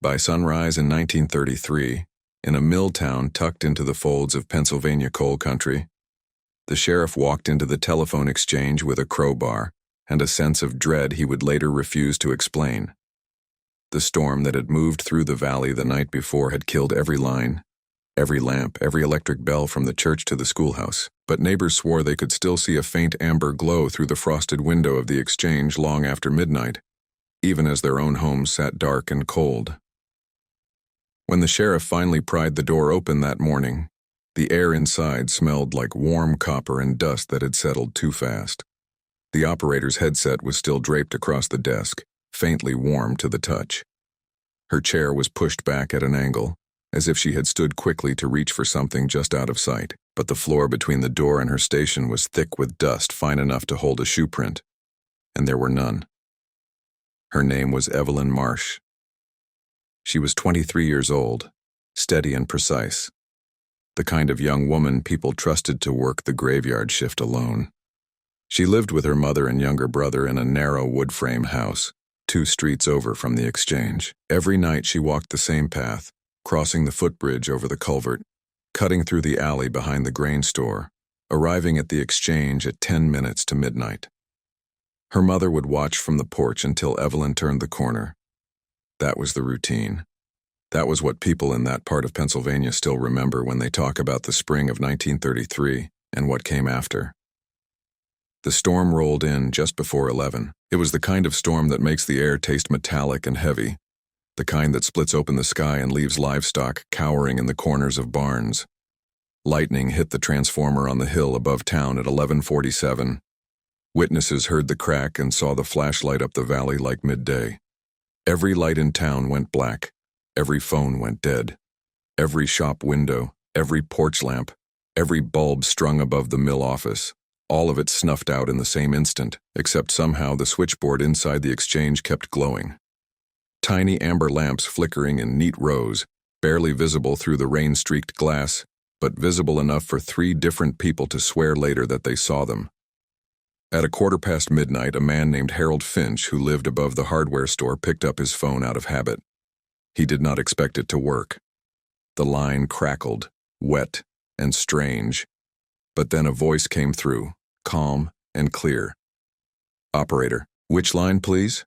By sunrise in 1933, in a mill town tucked into the folds of Pennsylvania coal country, the sheriff walked into the telephone exchange with a crowbar and a sense of dread he would later refuse to explain. The storm that had moved through the valley the night before had killed every line, every lamp, every electric bell from the church to the schoolhouse, but neighbors swore they could still see a faint amber glow through the frosted window of the exchange long after midnight, even as their own homes sat dark and cold. When the sheriff finally pried the door open that morning, the air inside smelled like warm copper and dust that had settled too fast. The operator's headset was still draped across the desk, faintly warm to the touch. Her chair was pushed back at an angle, as if she had stood quickly to reach for something just out of sight, but the floor between the door and her station was thick with dust fine enough to hold a shoe print, and there were none. Her name was Evelyn Marsh. She was 23 years old, steady and precise, the kind of young woman people trusted to work the graveyard shift alone. She lived with her mother and younger brother in a narrow wood-frame house, 2 streets over from the exchange. Every night she walked the same path, crossing the footbridge over the culvert, cutting through the alley behind the grain store, arriving at the exchange at 10 minutes to midnight. Her mother would watch from the porch until Evelyn turned the corner. That was the routine. That was what people in that part of Pennsylvania still remember when they talk about the spring of 1933 and what came after. The storm rolled in just before 11. It was the kind of storm that makes the air taste metallic and heavy, the kind that splits open the sky and leaves livestock cowering in the corners of barns. Lightning hit the transformer on the hill above town at 11:47. Witnesses heard the crack and saw the flash light up the valley like midday. Every light in town went black. Every phone went dead. Every shop window, every porch lamp, every bulb strung above the mill office, all of it snuffed out in the same instant, except somehow the switchboard inside the exchange kept glowing. Tiny amber lamps flickering in neat rows, barely visible through the rain-streaked glass, but visible enough for 3 different people to swear later that they saw them. At 1:15 midnight, a man named Harold Finch, who lived above the hardware store, picked up his phone out of habit. He did not expect it to work. The line crackled, wet and strange, but then a voice came through, calm and clear. "Operator, which line, please?"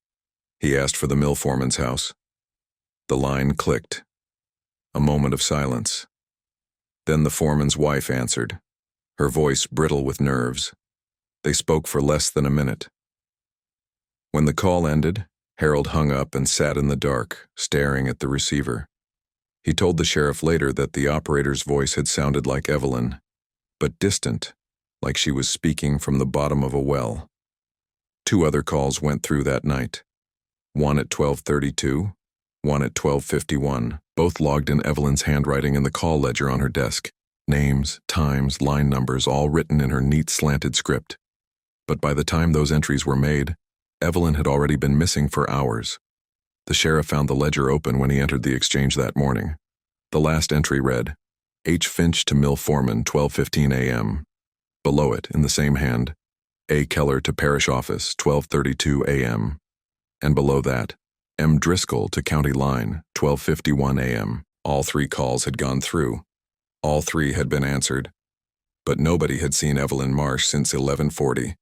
He asked for the mill foreman's house. The line clicked. A moment of silence. Then the foreman's wife answered, her voice brittle with nerves. They spoke for less than a minute. When the call ended, Harold hung up and sat in the dark, staring at the receiver. He told the sheriff later that the operator's voice had sounded like Evelyn, but distant, like she was speaking from the bottom of a well. 2 other calls went through that night. One at 12:32, one at 12:51, both logged in Evelyn's handwriting in the call ledger on her desk. Names, times, line numbers, all written in her neat slanted script. But by the time those entries were made, Evelyn had already been missing for hours. The sheriff found the ledger open when he entered the exchange that morning. The last entry read, H. Finch to mill foreman, 12:15 a.m. Below it, in the same hand, A. Keller to parish office, 12:32 a.m. And below that, M. Driscoll to county line, 12:51 a.m. All 3 calls had gone through. All 3 had been answered. But nobody had seen Evelyn Marsh since 11:40,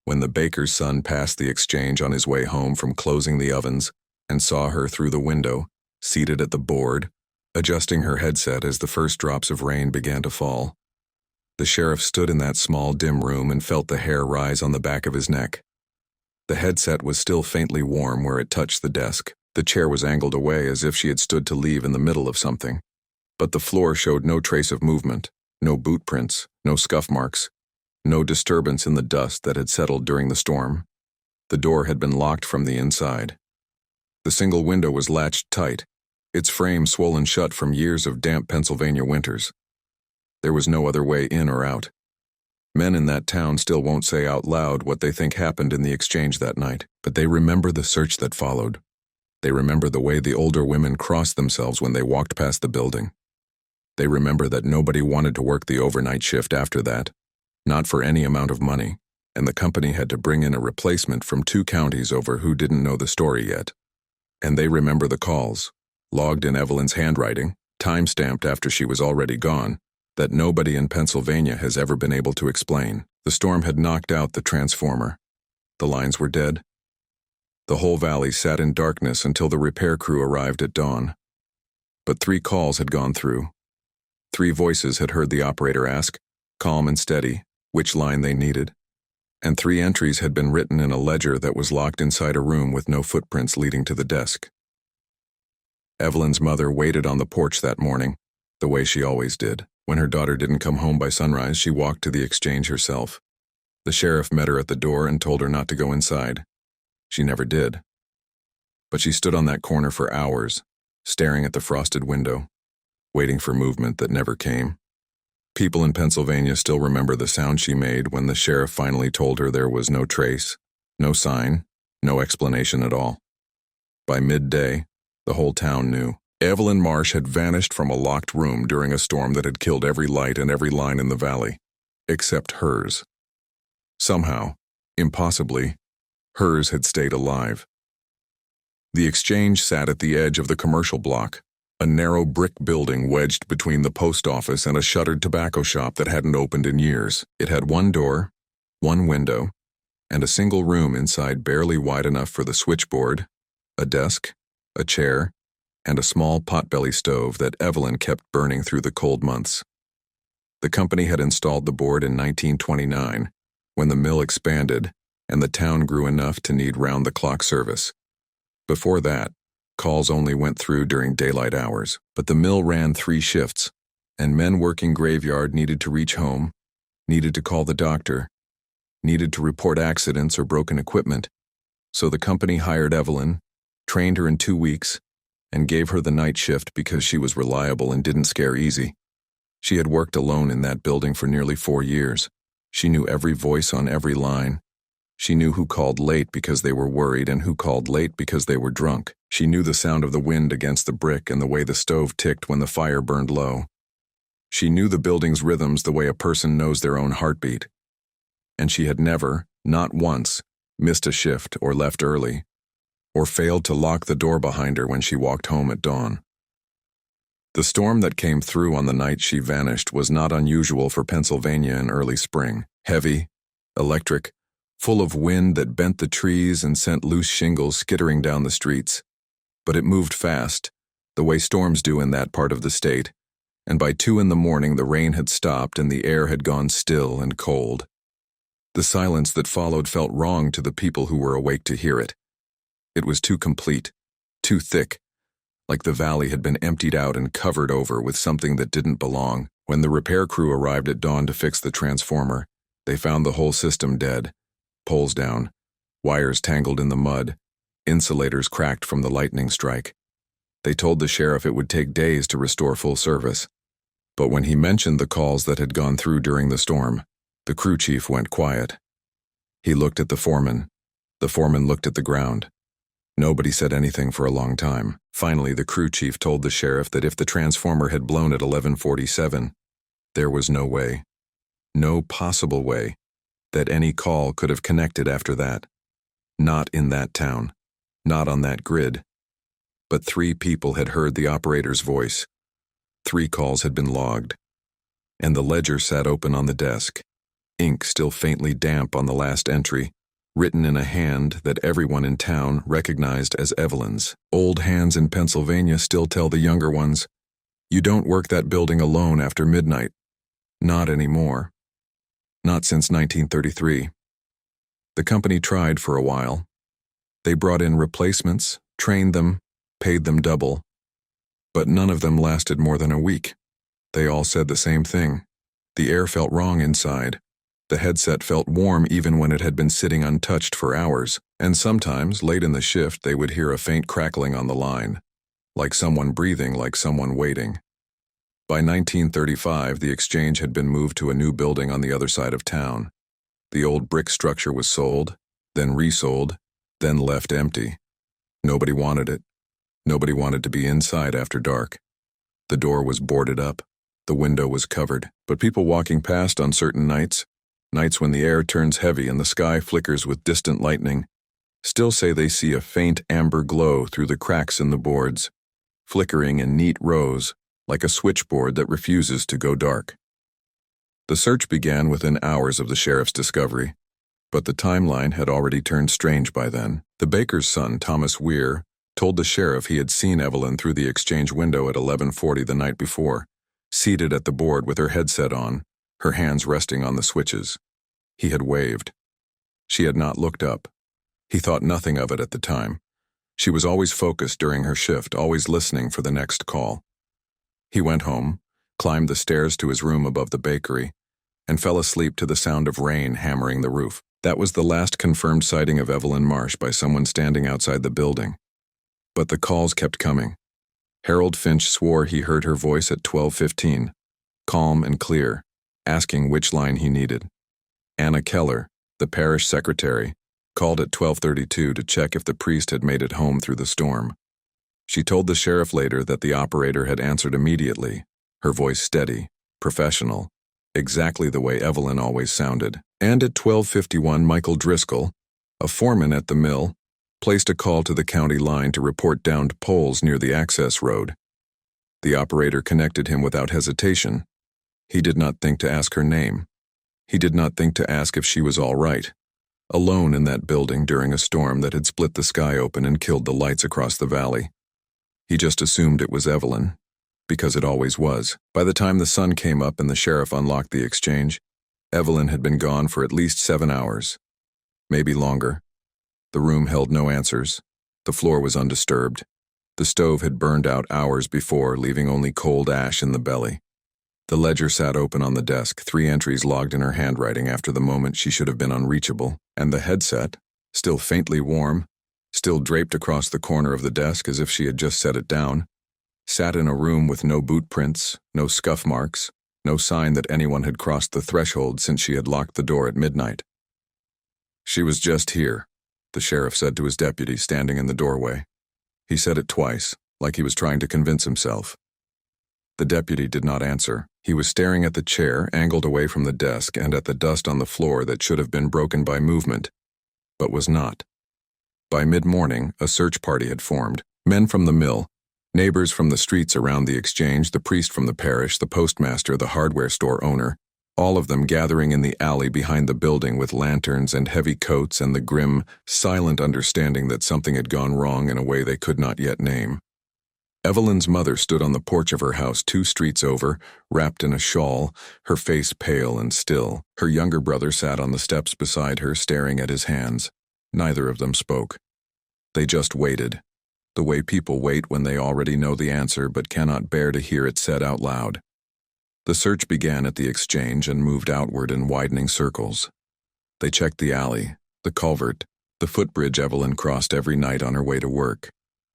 when the baker's son passed the exchange on his way home from closing the ovens and saw her through the window, seated at the board, adjusting her headset as the first drops of rain began to fall. The sheriff stood in that small, dim room and felt the hair rise on the back of his neck. The headset was still faintly warm where it touched the desk. The chair was angled away as if she had stood to leave in the middle of something. But the floor showed no trace of movement, no boot prints, no scuff marks, no disturbance in the dust that had settled during the storm. The door had been locked from the inside. The single window was latched tight, its frame swollen shut from years of damp Pennsylvania winters. There was no other way in or out. Men in that town still won't say out loud what they think happened in the exchange that night, but they remember the search that followed. They remember the way the older women crossed themselves when they walked past the building. They remember that nobody wanted to work the overnight shift after that, not for any amount of money, and the company had to bring in a replacement from 2 counties over who didn't know the story yet. And they remember the calls, logged in Evelyn's handwriting, time-stamped after she was already gone, that nobody in Pennsylvania has ever been able to explain. The storm had knocked out the transformer. The lines were dead. The whole valley sat in darkness until the repair crew arrived at dawn. But 3 calls had gone through. 3 voices had heard the operator ask, calm and steady, which line they needed. And 3 entries had been written in a ledger that was locked inside a room with no footprints leading to the desk. Evelyn's mother waited on the porch that morning, the way she always did. When her daughter didn't come home by sunrise, she walked to the exchange herself. The sheriff met her at the door and told her not to go inside. She never did. But she stood on that corner for hours, staring at the frosted window, waiting for movement that never came. People in Pennsylvania still remember the sound she made when the sheriff finally told her there was no trace, no sign, no explanation at all. By midday, the whole town knew. Evelyn Marsh had vanished from a locked room during a storm that had killed every light and every line in the valley, except hers. Somehow, impossibly, hers had stayed alive. The exchange sat at the edge of the commercial block, a narrow brick building wedged between the post office and a shuttered tobacco shop that hadn't opened in years. It had 1 door, 1 window, and a single room inside barely wide enough for the switchboard, a desk, a chair, and a small potbelly stove that Evelyn kept burning through the cold months. The company had installed the board in 1929, when the mill expanded and the town grew enough to need round-the-clock service. Before that, calls only went through during daylight hours, but the mill ran 3 shifts, and men working graveyard needed to reach home, needed to call the doctor, needed to report accidents or broken equipment, so the company hired Evelyn, trained her in 2 weeks, and gave her the night shift because she was reliable and didn't scare easy. She had worked alone in that building for nearly 4 years. She knew every voice on every line. She knew who called late because they were worried and who called late because they were drunk. She knew the sound of the wind against the brick and the way the stove ticked when the fire burned low. She knew the building's rhythms the way a person knows their own heartbeat. And she had never, not once, missed a shift or left early, or failed to lock the door behind her when she walked home at dawn. The storm that came through on the night she vanished was not unusual for Pennsylvania in early spring. Heavy, electric, full of wind that bent the trees and sent loose shingles skittering down the streets. But it moved fast, the way storms do in that part of the state, and by 2 in the morning the rain had stopped and the air had gone still and cold. The silence that followed felt wrong to the people who were awake to hear it. It was too complete, too thick, like the valley had been emptied out and covered over with something that didn't belong. When the repair crew arrived at dawn to fix the transformer, they found the whole system dead. Poles down, wires tangled in the mud, insulators cracked from the lightning strike. They told the sheriff it would take days to restore full service. But when he mentioned the calls that had gone through during the storm, the crew chief went quiet. He looked at the foreman. The foreman looked at the ground. Nobody said anything for a long time. Finally, the crew chief told the sheriff that if the transformer had blown at 11:47, there was no way, no possible way, that any call could have connected after that. Not in that town, not on that grid. But 3 people had heard the operator's voice. 3 calls had been logged. And the ledger sat open on the desk, ink still faintly damp on the last entry, written in a hand that everyone in town recognized as Evelyn's. Old hands in Pennsylvania still tell the younger ones, "You don't work that building alone after midnight." Not anymore. Not since 1933. The company tried for a while. They brought in replacements, trained them, paid them double. But none of them lasted more than a week. They all said the same thing. The air felt wrong inside. The headset felt warm even when it had been sitting untouched for hours, and sometimes, late in the shift, they would hear a faint crackling on the line, like someone breathing, like someone waiting. By 1935, the exchange had been moved to a new building on the other side of town. The old brick structure was sold, then resold, then left empty. Nobody wanted it. Nobody wanted to be inside after dark. The door was boarded up. The window was covered. But people walking past on certain nights when the air turns heavy and the sky flickers with distant lightning, still say they see a faint amber glow through the cracks in the boards. flickering in neat rows, like a switchboard that refuses to go dark. The search began within hours of the sheriff's discovery, but the timeline had already turned strange by then. The baker's son, Thomas Weir, told the sheriff he had seen Evelyn through the exchange window at 11:40 the night before, seated at the board with her headset on, her hands resting on the switches. He had waved. She had not looked up. He thought nothing of it at the time. She was always focused during her shift, always listening for the next call. He went home, climbed the stairs to his room above the bakery, and fell asleep to the sound of rain hammering the roof. That was the last confirmed sighting of Evelyn Marsh by someone standing outside the building. But the calls kept coming. Harold Finch swore he heard her voice at 12:15, calm and clear, asking which line he needed. Anna Keller, the parish secretary, called at 12:32 to check if the priest had made it home through the storm. She told the sheriff later that the operator had answered immediately, her voice steady, professional, exactly the way Evelyn always sounded. And at 12:51, Michael Driscoll, a foreman at the mill, placed a call to the county line to report downed poles near the access road. The operator connected him without hesitation. He did not think to ask her name. He did not think to ask if she was all right, alone in that building during a storm that had split the sky open and killed the lights across the valley. He just assumed it was Evelyn, because it always was. By the time the sun came up and the sheriff unlocked the exchange, Evelyn had been gone for at least 7 hours, maybe longer. The room held no answers. The floor was undisturbed. The stove had burned out hours before, leaving only cold ash in the belly. The ledger sat open on the desk, 3 entries logged in her handwriting after the moment she should have been unreachable, and the headset, still faintly warm, still draped across the corner of the desk as if she had just set it down, sat in a room with no boot prints, no scuff marks, no sign that anyone had crossed the threshold since she had locked the door at midnight. "She was just here," the sheriff said to his deputy standing in the doorway. He said it twice, like he was trying to convince himself. The deputy did not answer. He was staring at the chair, angled away from the desk, and at the dust on the floor that should have been broken by movement, but was not. By mid-morning, a search party had formed. Men from the mill, neighbors from the streets around the exchange, the priest from the parish, the postmaster, the hardware store owner, all of them gathering in the alley behind the building with lanterns and heavy coats and the grim, silent understanding that something had gone wrong in a way they could not yet name. Evelyn's mother stood on the porch of her house 2 streets over, wrapped in a shawl, her face pale and still. Her younger brother sat on the steps beside her, staring at his hands. Neither of them spoke. They just waited, the way people wait when they already know the answer but cannot bear to hear it said out loud. The search began at the exchange and moved outward in widening circles. They checked the alley, the culvert, the footbridge Evelyn crossed every night on her way to work.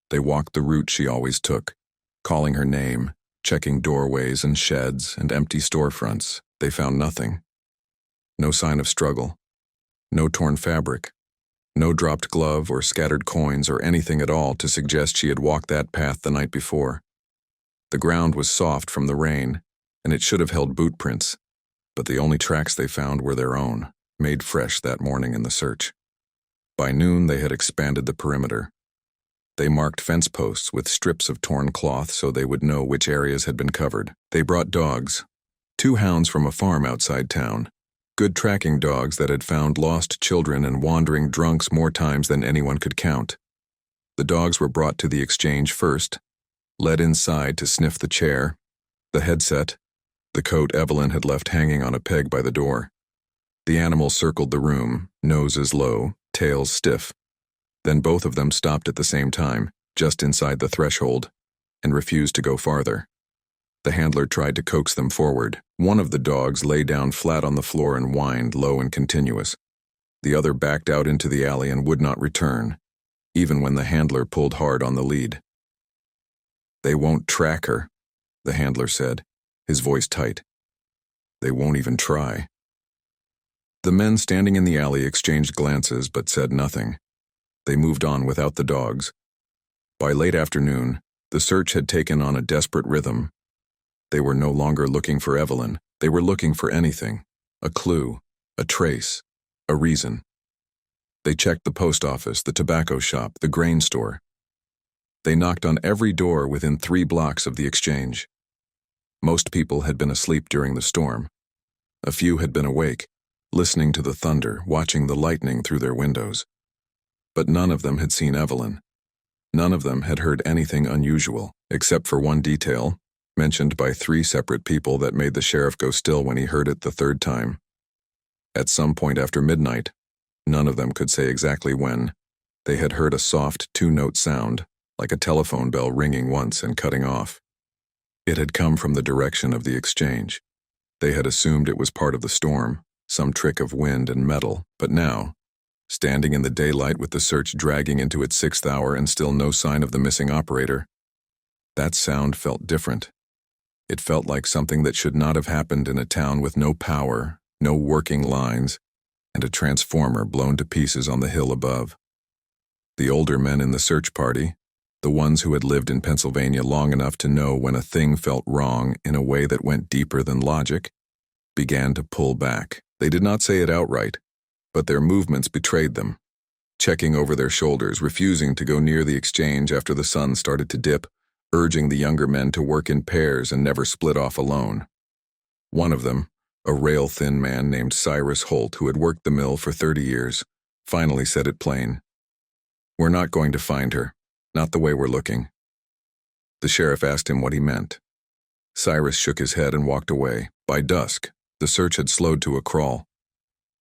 They walked the route she always took, calling her name, checking doorways and sheds and empty storefronts. They found nothing. No sign of struggle. No torn fabric. No dropped glove or scattered coins or anything at all to suggest she had walked that path the night before. The ground was soft from the rain, and it should have held boot prints, but the only tracks they found were their own, made fresh that morning in the search. By noon, they had expanded the perimeter. They marked fence posts with strips of torn cloth so they would know which areas had been covered. They brought dogs, 2 hounds from a farm outside town, good tracking dogs that had found lost children and wandering drunks more times than anyone could count. The dogs were brought to the exchange first, led inside to sniff the chair, the headset, the coat Evelyn had left hanging on a peg by the door. The animals circled the room, noses low, tails stiff. Then both of them stopped at the same time, just inside the threshold, and refused to go farther. The handler tried to coax them forward. One of the dogs lay down flat on the floor and whined, low and continuous. The other backed out into the alley and would not return, even when the handler pulled hard on the lead. "They won't track her," the handler said, his voice tight. "They won't even try." The men standing in the alley exchanged glances but said nothing. They moved on without the dogs. By late afternoon, the search had taken on a desperate rhythm. They were no longer looking for Evelyn. They were looking for anything, a clue, a trace, a reason. They checked the post office, the tobacco shop, the grain store. They knocked on every door within 3 blocks of the exchange. Most people had been asleep during the storm. A few had been awake, listening to the thunder, watching the lightning through their windows. But none of them had seen Evelyn. None of them had heard anything unusual, except for one detail, mentioned by 3 separate people that made the sheriff go still when he heard it the 3rd time. At some point after midnight, none of them could say exactly when, they had heard a soft 2-note sound, like a telephone bell ringing once and cutting off. It had come from the direction of the exchange. They had assumed it was part of the storm, some trick of wind and metal, but now, standing in the daylight with the search dragging into its 6th hour and still no sign of the missing operator, that sound felt different. It felt like something that should not have happened in a town with no power, no working lines, and a transformer blown to pieces on the hill above. The older men in the search party, the ones who had lived in Pennsylvania long enough to know when a thing felt wrong in a way that went deeper than logic, began to pull back. They did not say it outright, but their movements betrayed them, checking over their shoulders, refusing to go near the exchange after the sun started to dip, urging the younger men to work in pairs and never split off alone. One of them, a rail-thin man named Cyrus Holt, who had worked the mill for 30 years, finally said it plain. "We're not going to find her. Not the way we're looking." The sheriff asked him what he meant. Cyrus shook his head and walked away. By dusk, the search had slowed to a crawl.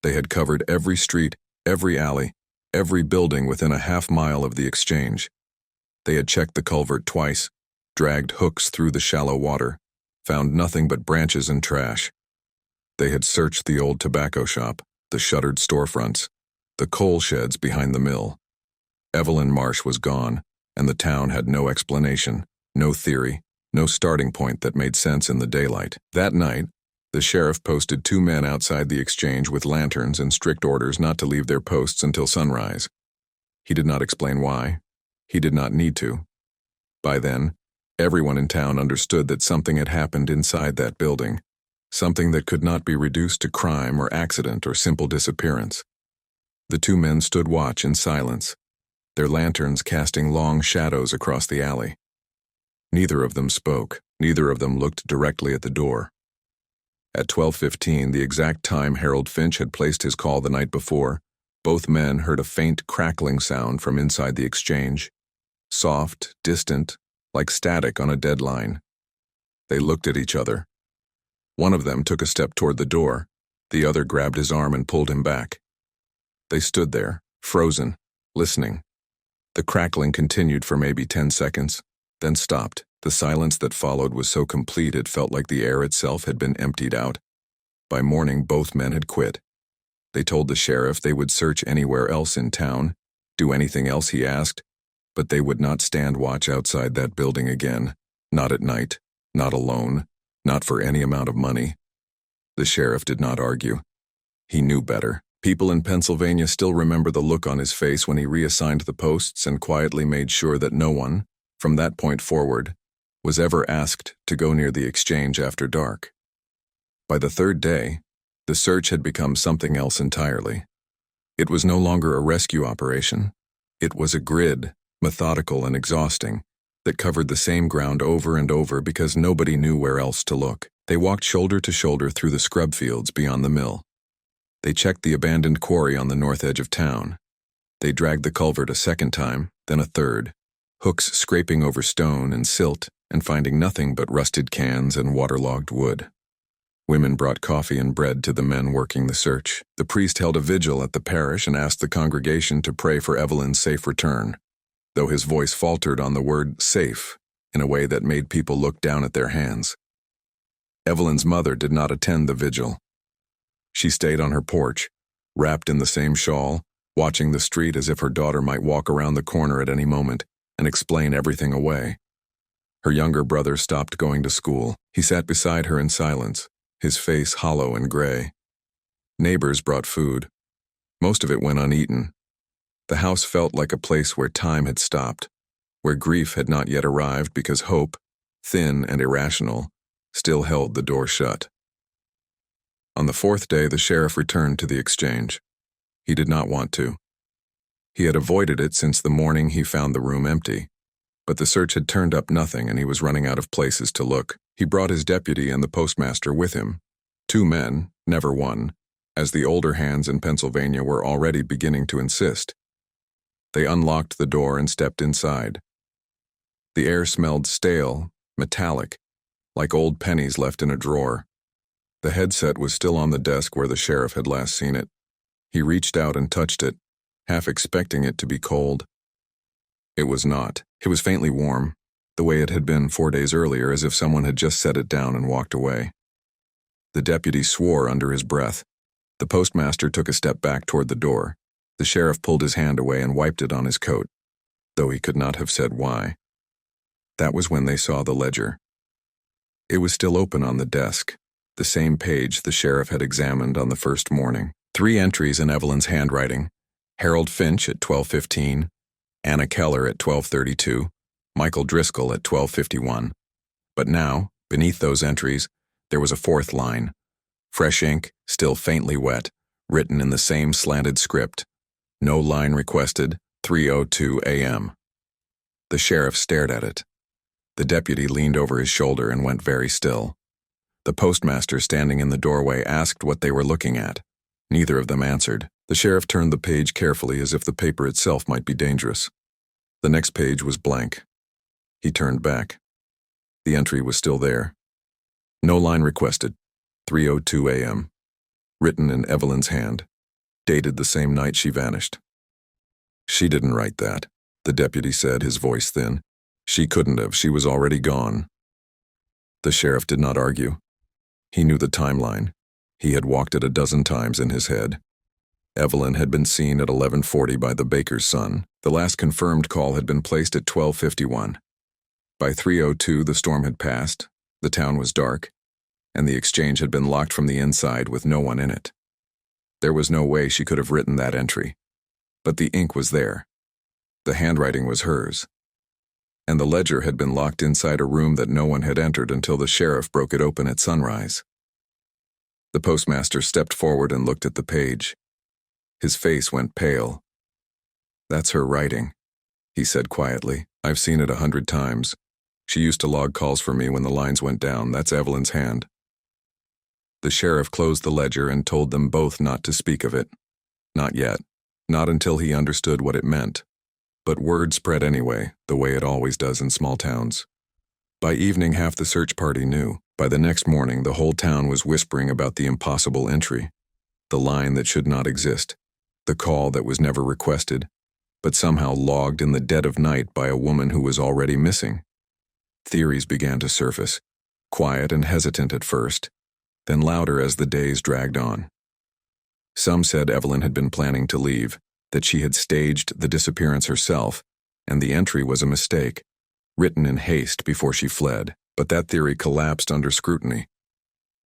They had covered every street, every alley, every building within a half-mile of the exchange. They had checked the culvert twice, dragged hooks through the shallow water, found nothing but branches and trash. They had searched the old tobacco shop, the shuttered storefronts, the coal sheds behind the mill. Evelyn Marsh was gone, and the town had no explanation, no theory, no starting point that made sense in the daylight. That night, the sheriff posted 2 men outside the exchange with lanterns and strict orders not to leave their posts until sunrise. He did not explain why. He did not need to. By then, everyone in town understood that something had happened inside that building, something that could not be reduced to crime or accident or simple disappearance. The 2 men stood watch in silence, their lanterns casting long shadows across the alley. Neither of them spoke. Neither of them looked directly at the door. At 12:15, the exact time Harold Finch had placed his call the night before, both men heard a faint crackling sound from inside the exchange. Soft, distant, like static on a dead line. They looked at each other. One of them took a step toward the door. The other grabbed his arm and pulled him back. They stood there, frozen, listening. The crackling continued for maybe 10 seconds, then stopped. The silence that followed was so complete it felt like the air itself had been emptied out. By morning, both men had quit. They told the sheriff they would search anywhere else in town, do anything else he asked, but they would not stand watch outside that building again, not at night, not alone, not for any amount of money. The sheriff did not argue. He knew better. People in Pennsylvania still remember the look on his face when he reassigned the posts and quietly made sure that no one, from that point forward, was ever asked to go near the exchange after dark. By the 3rd day, the search had become something else entirely. It was no longer a rescue operation. It was a grid, methodical and exhausting, that covered the same ground over and over because nobody knew where else to look. They walked shoulder to shoulder through the scrub fields beyond the mill. They checked the abandoned quarry on the north edge of town. They dragged the culvert a 2nd time, then a 3rd, hooks scraping over stone and silt and finding nothing but rusted cans and waterlogged wood. Women brought coffee and bread to the men working the search. The priest held a vigil at the parish and asked the congregation to pray for Evelyn's safe return, though his voice faltered on the word safe in a way that made people look down at their hands. Evelyn's mother did not attend the vigil. She stayed on her porch, wrapped in the same shawl, watching the street as if her daughter might walk around the corner at any moment and explain everything away. Her younger brother stopped going to school. He sat beside her in silence, his face hollow and gray. Neighbors brought food. Most of it went uneaten. The house felt like a place where time had stopped, where grief had not yet arrived because hope, thin and irrational, still held the door shut. On the 4th day, the sheriff returned to the exchange. He did not want to. He had avoided it since the morning he found the room empty. But the search had turned up nothing, and he was running out of places to look. He brought his deputy and the postmaster with him. 2 men, never one, as the older hands in Pennsylvania were already beginning to insist. They unlocked the door and stepped inside. The air smelled stale, metallic, like old pennies left in a drawer. The headset was still on the desk where the sheriff had last seen it. He reached out and touched it, half expecting it to be cold. It was not. It was faintly warm, the way it had been 4 days earlier, as if someone had just set it down and walked away. The deputy swore under his breath. The postmaster took a step back toward the door. The sheriff pulled his hand away and wiped it on his coat, though he could not have said why. That was when they saw the ledger. It was still open on the desk, the same page the sheriff had examined on the first morning. 3 entries in Evelyn's handwriting: Harold Finch at 12:15, Anna Keller at 12:32, Michael Driscoll at 12:51. But now, beneath those entries, there was a 4th line. Fresh ink, still faintly wet, written in the same slanted script. No line requested, 3:02 a.m. The sheriff stared at it. The deputy leaned over his shoulder and went very still. The postmaster, standing in the doorway, asked what they were looking at. Neither of them answered. The sheriff turned the page carefully, as if the paper itself might be dangerous. The next page was blank. He turned back. The entry was still there. No line requested, 3:02 a.m. Written in Evelyn's hand, dated the same night she vanished. She didn't write that, the deputy said, his voice thin. She couldn't have. She was already gone. The sheriff did not argue. He knew the timeline. He had walked it a dozen times in his head. Evelyn had been seen at 11:40 by the baker's son. The last confirmed call had been placed at 12:51. By 3:02, the storm had passed, the town was dark, and the exchange had been locked from the inside with no one in it. There was no way she could have written that entry. But the ink was there. The handwriting was hers. And the ledger had been locked inside a room that no one had entered until the sheriff broke it open at sunrise. The postmaster stepped forward and looked at the page. His face went pale. "That's her writing," he said quietly. "I've seen it 100 times. She used to log calls for me when the lines went down. That's Evelyn's hand." The sheriff closed the ledger and told them both not to speak of it. Not yet. Not until he understood what it meant. But word spread anyway, the way it always does in small towns. By evening, half the search party knew. By the next morning, the whole town was whispering about the impossible entry, the line that should not exist, the call that was never requested, but somehow logged in the dead of night by a woman who was already missing. Theories began to surface, quiet and hesitant at first, then louder as the days dragged on. Some said Evelyn had been planning to leave, that she had staged the disappearance herself, and the entry was a mistake, written in haste before she fled. But that theory collapsed under scrutiny.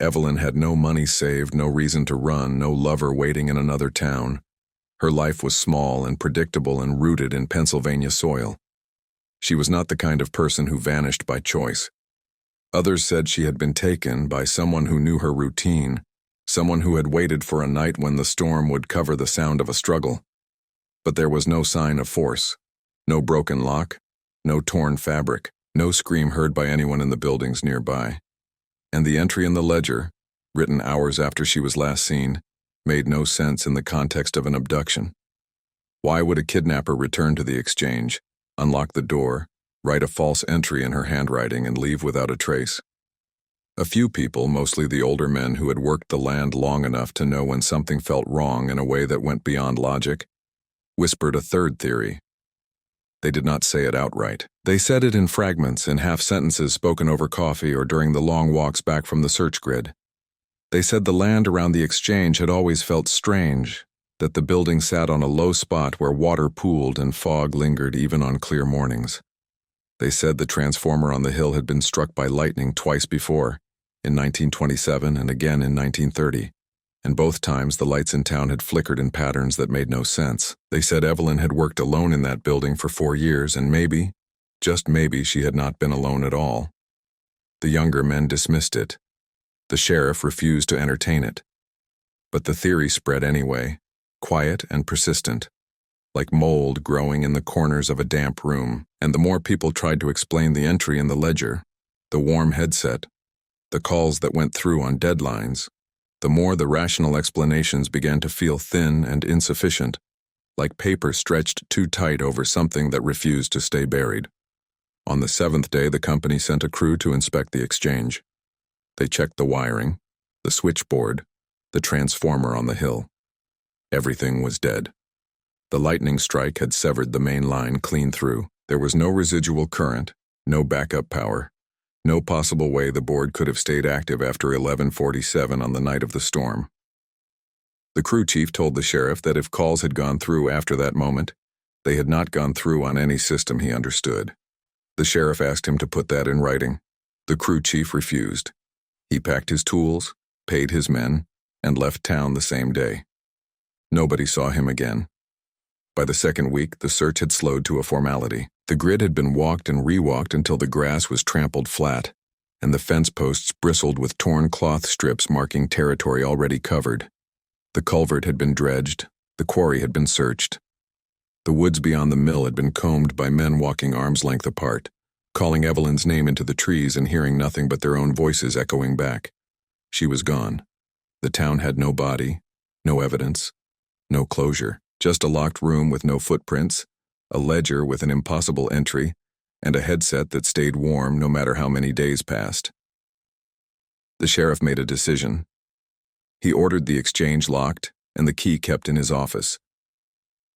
Evelyn had no money saved, no reason to run, no lover waiting in another town. Her life was small and predictable and rooted in Pennsylvania soil. She was not the kind of person who vanished by choice. Others said she had been taken by someone who knew her routine, someone who had waited for a night when the storm would cover the sound of a struggle. But there was no sign of force, no broken lock, no torn fabric, no scream heard by anyone in the buildings nearby. And the entry in the ledger, written hours after she was last seen, made no sense in the context of an abduction. Why would a kidnapper return to the exchange, unlock the door, write a false entry in her handwriting, and leave without a trace? A few people, mostly the older men who had worked the land long enough to know when something felt wrong in a way that went beyond logic, whispered a third theory. They did not say it outright. They said it in fragments, in half-sentences spoken over coffee or during the long walks back from the search grid. They said the land around the exchange had always felt strange, that the building sat on a low spot where water pooled and fog lingered even on clear mornings. They said the transformer on the hill had been struck by lightning twice before, in 1927 and again in 1930. And both times the lights in town had flickered in patterns that made no sense. They said Evelyn had worked alone in that building for 4 years, and maybe, just maybe, she had not been alone at all. The younger men dismissed it. The sheriff refused to entertain it. But the theory spread anyway, quiet and persistent, like mold growing in the corners of a damp room, and the more people tried to explain the entry in the ledger, the warm headset, the calls that went through on deadlines, the more the rational explanations began to feel thin and insufficient, like paper stretched too tight over something that refused to stay buried. On the seventh day, the company sent a crew to inspect the exchange. They checked the wiring, the switchboard, the transformer on the hill. Everything was dead. The lightning strike had severed the main line clean through. There was no residual current, no backup power, no possible way the board could have stayed active after 11:47 on the night of the storm. The crew chief told the sheriff that if calls had gone through after that moment, they had not gone through on any system he understood. The sheriff asked him to put that in writing. The crew chief refused. He packed his tools, paid his men, and left town the same day. Nobody saw him again. By the second week, the search had slowed to a formality. The grid had been walked and rewalked until the grass was trampled flat, and the fence posts bristled with torn cloth strips marking territory already covered. The culvert had been dredged, the quarry had been searched. The woods beyond the mill had been combed by men walking arm's length apart, calling Evelyn's name into the trees and hearing nothing but their own voices echoing back. She was gone. The town had no body, no evidence, no closure. Just a locked room with no footprints, a ledger with an impossible entry, and a headset that stayed warm no matter how many days passed. The sheriff made a decision. He ordered the exchange locked and the key kept in his office.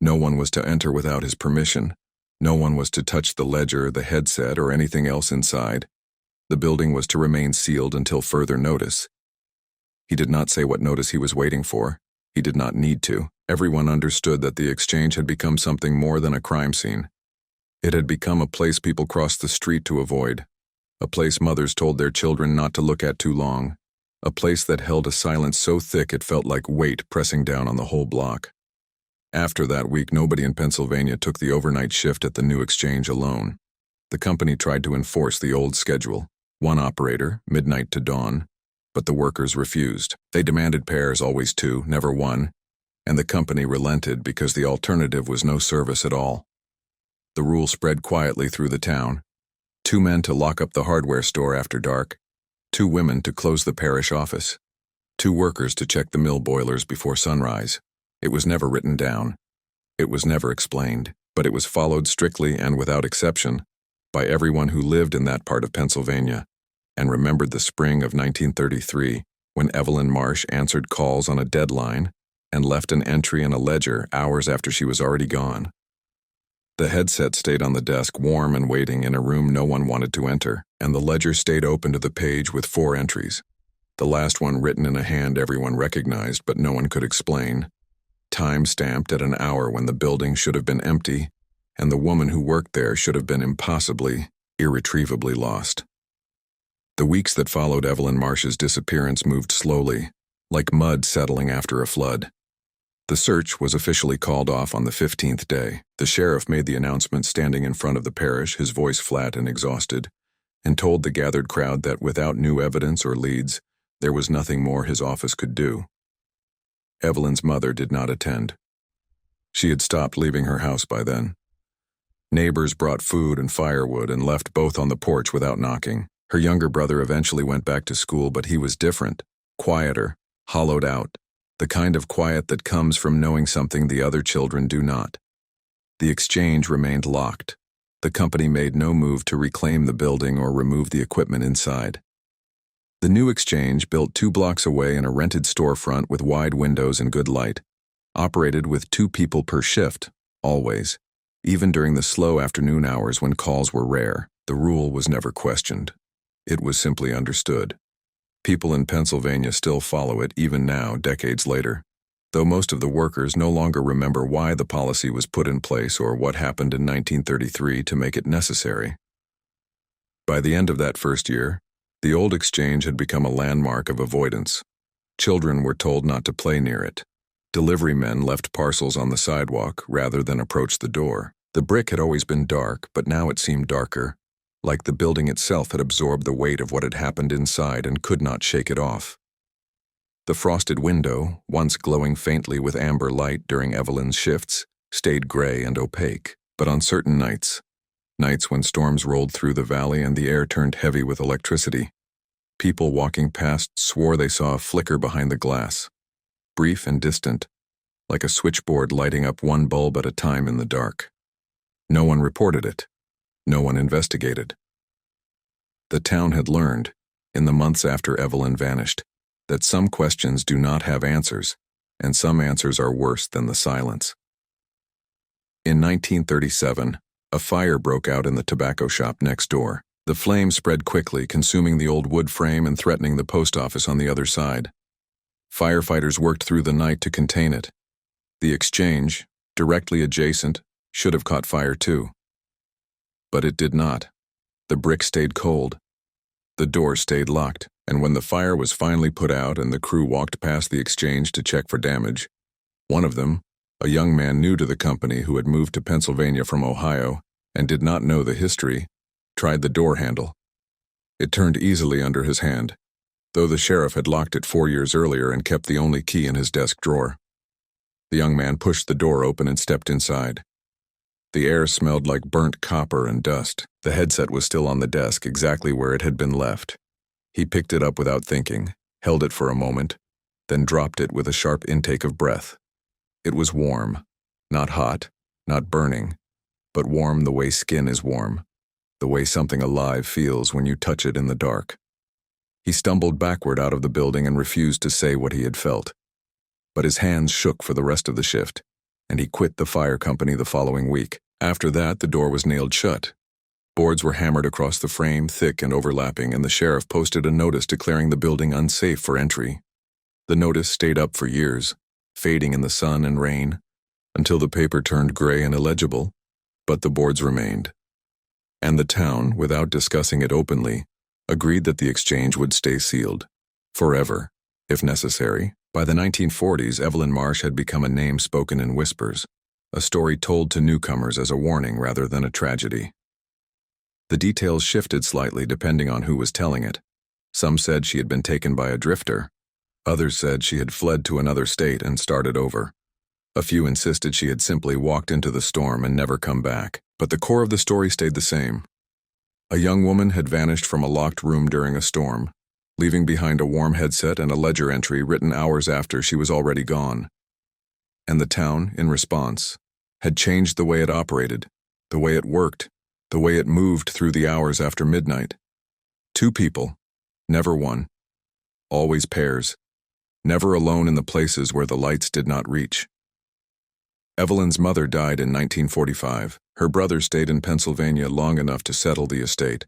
No one was to enter without his permission. No one was to touch the ledger, the headset, or anything else inside. The building was to remain sealed until further notice. He did not say what notice he was waiting for. He did not need to. Everyone understood that the exchange had become something more than a crime scene. It had become a place people crossed the street to avoid, a place mothers told their children not to look at too long, a place that held a silence so thick it felt like weight pressing down on the whole block. After that week, nobody in Pennsylvania took the overnight shift at the new exchange alone. The company tried to enforce the old schedule, one operator, midnight to dawn, but the workers refused. They demanded pairs, always two, never one, and the company relented because the alternative was no service at all. The rule spread quietly through the town. 2 men to lock up the hardware store after dark, 2 women to close the parish office, 2 workers to check the mill boilers before sunrise. It was never written down. It was never explained, but it was followed strictly and without exception by everyone who lived in that part of Pennsylvania and remembered the spring of 1933 when Evelyn Marsh answered calls on a deadline and left an entry in a ledger hours after she was already gone. The headset stayed on the desk warm and waiting in a room no one wanted to enter, and the ledger stayed open to the page with 4 entries. The last one written in a hand everyone recognized but no one could explain. Time stamped at an hour when the building should have been empty, and the woman who worked there should have been impossibly, irretrievably lost. The weeks that followed Evelyn Marsh's disappearance moved slowly, like mud settling after a flood. The search was officially called off on the 15th day. The sheriff made the announcement standing in front of the parish, his voice flat and exhausted, and told the gathered crowd that without new evidence or leads, there was nothing more his office could do. Evelyn's mother did not attend. She had stopped leaving her house by then. Neighbors brought food and firewood and left both on the porch without knocking. Her younger brother eventually went back to school, but he was different, quieter, hollowed out, the kind of quiet that comes from knowing something the other children do not. The exchange remained locked. The company made no move to reclaim the building or remove the equipment inside. The new exchange, built 2 blocks away in a rented storefront with wide windows and good light, operated with 2 people per shift, always. Even during the slow afternoon hours when calls were rare, the rule was never questioned. It was simply understood. People in Pennsylvania still follow it even now, decades later, though most of the workers no longer remember why the policy was put in place or what happened in 1933 to make it necessary. By the end of that first year, the old exchange had become a landmark of avoidance. Children were told not to play near it. Delivery men left parcels on the sidewalk rather than approach the door. The brick had always been dark, but now it seemed darker, like the building itself had absorbed the weight of what had happened inside and could not shake it off. The frosted window, once glowing faintly with amber light during Evelyn's shifts, stayed gray and opaque, but on certain nights when storms rolled through the valley and the air turned heavy with electricity, people walking past swore they saw a flicker behind the glass, brief and distant, like a switchboard lighting up one bulb at a time in the dark. No one reported it. No one investigated. The town had learned, in the months after Evelyn vanished, that some questions do not have answers, and some answers are worse than the silence. In 1937, a fire broke out in the tobacco shop next door. The flame spread quickly, consuming the old wood frame and threatening the post office on the other side. Firefighters worked through the night to contain it. The exchange, directly adjacent, should have caught fire too. But it did not. The brick stayed cold. The door stayed locked, and when the fire was finally put out and the crew walked past the exchange to check for damage, one of them, a young man new to the company who had moved to Pennsylvania from Ohio and did not know the history, tried the door handle. It turned easily under his hand, though the sheriff had locked it 4 years earlier and kept the only key in his desk drawer. The young man pushed the door open and stepped inside. The air smelled like burnt copper and dust. The headset was still on the desk, exactly where it had been left. He picked it up without thinking, held it for a moment, then dropped it with a sharp intake of breath. It was warm, not hot, not burning, but warm the way skin is warm, the way something alive feels when you touch it in the dark. He stumbled backward out of the building and refused to say what he had felt. But his hands shook for the rest of the shift, and he quit the fire company the following week. After that, the door was nailed shut. Boards were hammered across the frame, thick and overlapping, and the sheriff posted a notice declaring the building unsafe for entry. The notice stayed up for years, fading in the sun and rain, until the paper turned gray and illegible, but the boards remained. And the town, without discussing it openly, agreed that the exchange would stay sealed, forever, if necessary. By the 1940s, Evelyn Marsh had become a name spoken in whispers, a story told to newcomers as a warning rather than a tragedy. The details shifted slightly depending on who was telling it. Some said she had been taken by a drifter. Others said she had fled to another state and started over. A few insisted she had simply walked into the storm and never come back. But the core of the story stayed the same. A young woman had vanished from a locked room during a storm, leaving behind a warm headset and a ledger entry written hours after she was already gone. And the town, in response, had changed the way it operated, the way it worked, the way it moved through the hours after midnight. 2 people, never one. Always pairs, never alone in the places where the lights did not reach. Evelyn's mother died in 1945. Her brother stayed in Pennsylvania long enough to settle the estate,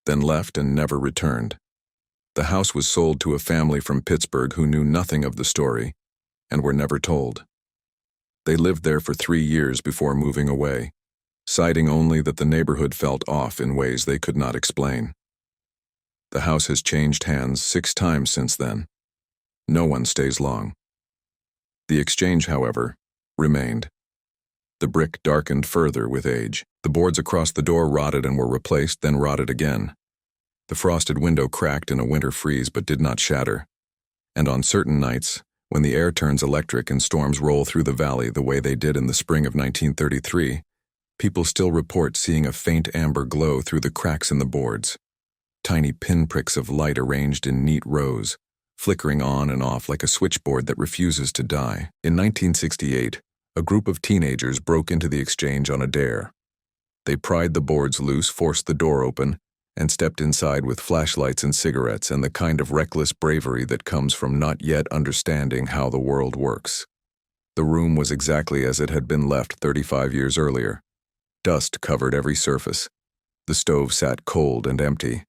then left and never returned. The house was sold to a family from Pittsburgh who knew nothing of the story and were never told. They lived there for 3 years before moving away, citing only that the neighborhood felt off in ways they could not explain. The house has changed hands 6 times since then. No one stays long. The exchange, however, remained. The brick darkened further with age. The boards across the door rotted and were replaced, then rotted again. The frosted window cracked in a winter freeze but did not shatter. And on certain nights, when the air turns electric and storms roll through the valley the way they did in the spring of 1933, people still report seeing a faint amber glow through the cracks in the boards. Tiny pinpricks of light arranged in neat rows, flickering on and off like a switchboard that refuses to die. In 1968, a group of teenagers broke into the exchange on a dare. They pried the boards loose, forced the door open, and stepped inside with flashlights and cigarettes and the kind of reckless bravery that comes from not yet understanding how the world works. The room was exactly as it had been left 35 years earlier. Dust covered every surface. The stove sat cold and empty.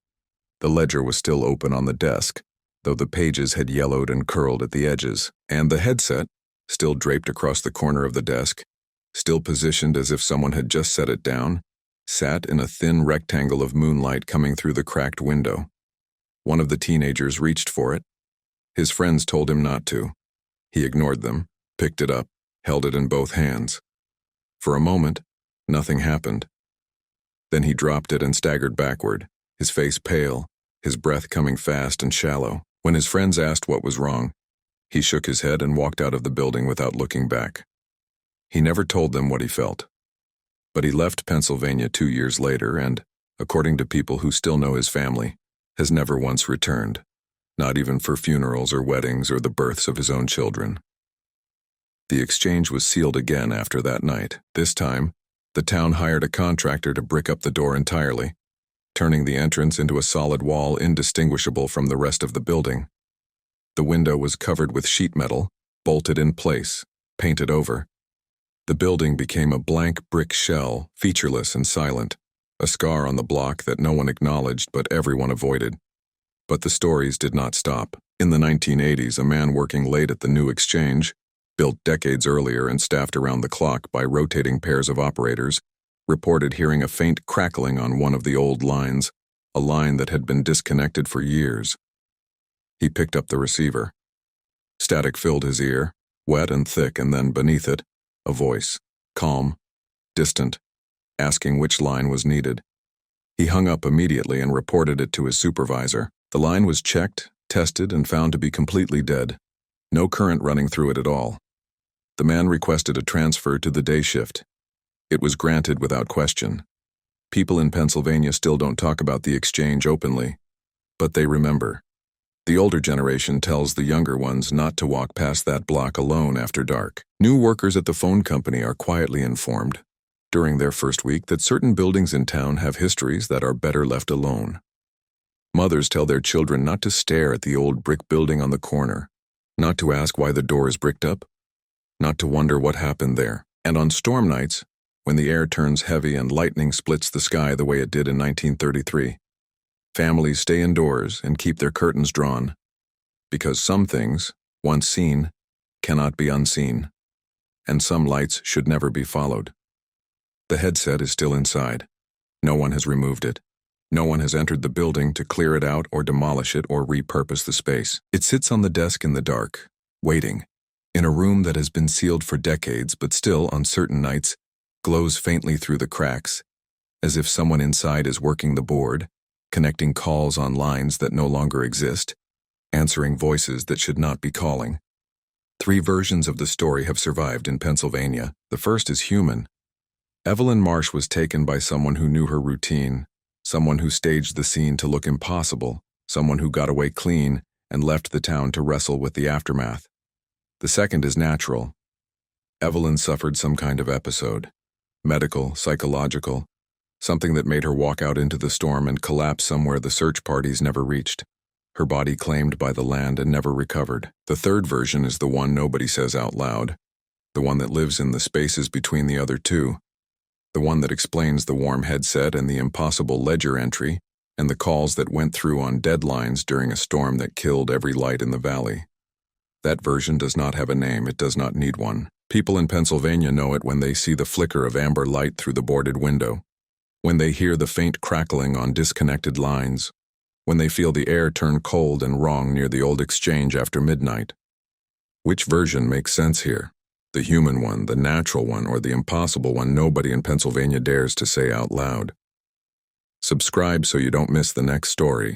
The ledger was still open on the desk, though the pages had yellowed and curled at the edges, and the headset, still draped across the corner of the desk, still positioned as if someone had just set it down, sat in a thin rectangle of moonlight coming through the cracked window. One of the teenagers reached for it. His friends told him not to. He ignored them, picked it up, held it in both hands. For a moment, nothing happened. Then he dropped it and staggered backward, his face pale, his breath coming fast and shallow. When his friends asked what was wrong, he shook his head and walked out of the building without looking back. He never told them what he felt. But he left Pennsylvania 2 years later and, according to people who still know his family, has never once returned, not even for funerals or weddings or the births of his own children. The exchange was sealed again after that night. This time, the town hired a contractor to brick up the door entirely, turning the entrance into a solid wall indistinguishable from the rest of the building. The window was covered with sheet metal, bolted in place, painted over. The building became a blank brick shell, featureless and silent, a scar on the block that no one acknowledged but everyone avoided. But the stories did not stop. In the 1980s, a man working late at the new exchange, built decades earlier and staffed around the clock by rotating pairs of operators, reported hearing a faint crackling on one of the old lines, a line that had been disconnected for years. He picked up the receiver. Static filled his ear, wet and thick, and then beneath it, a voice, calm, distant, asking which line was needed. He hung up immediately and reported it to his supervisor. The line was checked, tested, and found to be completely dead. No current running through it at all. The man requested a transfer to the day shift. It was granted without question. People in Pennsylvania still don't talk about the exchange openly, but they remember. The older generation tells the younger ones not to walk past that block alone after dark. New workers at the phone company are quietly informed, during their first week, that certain buildings in town have histories that are better left alone. Mothers tell their children not to stare at the old brick building on the corner, not to ask why the door is bricked up, not to wonder what happened there. And on storm nights, when the air turns heavy and lightning splits the sky the way it did in 1933, families stay indoors and keep their curtains drawn, because some things, once seen, cannot be unseen, and some lights should never be followed. The headset is still inside. No one has removed it. No one has entered the building to clear it out or demolish it or repurpose the space. It sits on the desk in the dark, waiting, in a room that has been sealed for decades but still, on certain nights, glows faintly through the cracks, as if someone inside is working the board, connecting calls on lines that no longer exist, answering voices that should not be calling. 3 versions of the story have survived in Pennsylvania. The first is human. Evelyn Marsh was taken by someone who knew her routine, someone who staged the scene to look impossible, someone who got away clean and left the town to wrestle with the aftermath. The second is natural. Evelyn suffered some kind of episode, medical, psychological, something that made her walk out into the storm and collapse somewhere the search parties never reached, her body claimed by the land and never recovered. The third version is the one nobody says out loud, the one that lives in the spaces between the other two, the one that explains the warm headset and the impossible ledger entry and the calls that went through on deadlines during a storm that killed every light in the valley. That version does not have a name. It does not need one. People in Pennsylvania know it when they see the flicker of amber light through the boarded window, when they hear the faint crackling on disconnected lines, when they feel the air turn cold and wrong near the old exchange after midnight. Which version makes sense here? The human one, the natural one, or the impossible one nobody in Pennsylvania dares to say out loud? Subscribe so you don't miss the next story.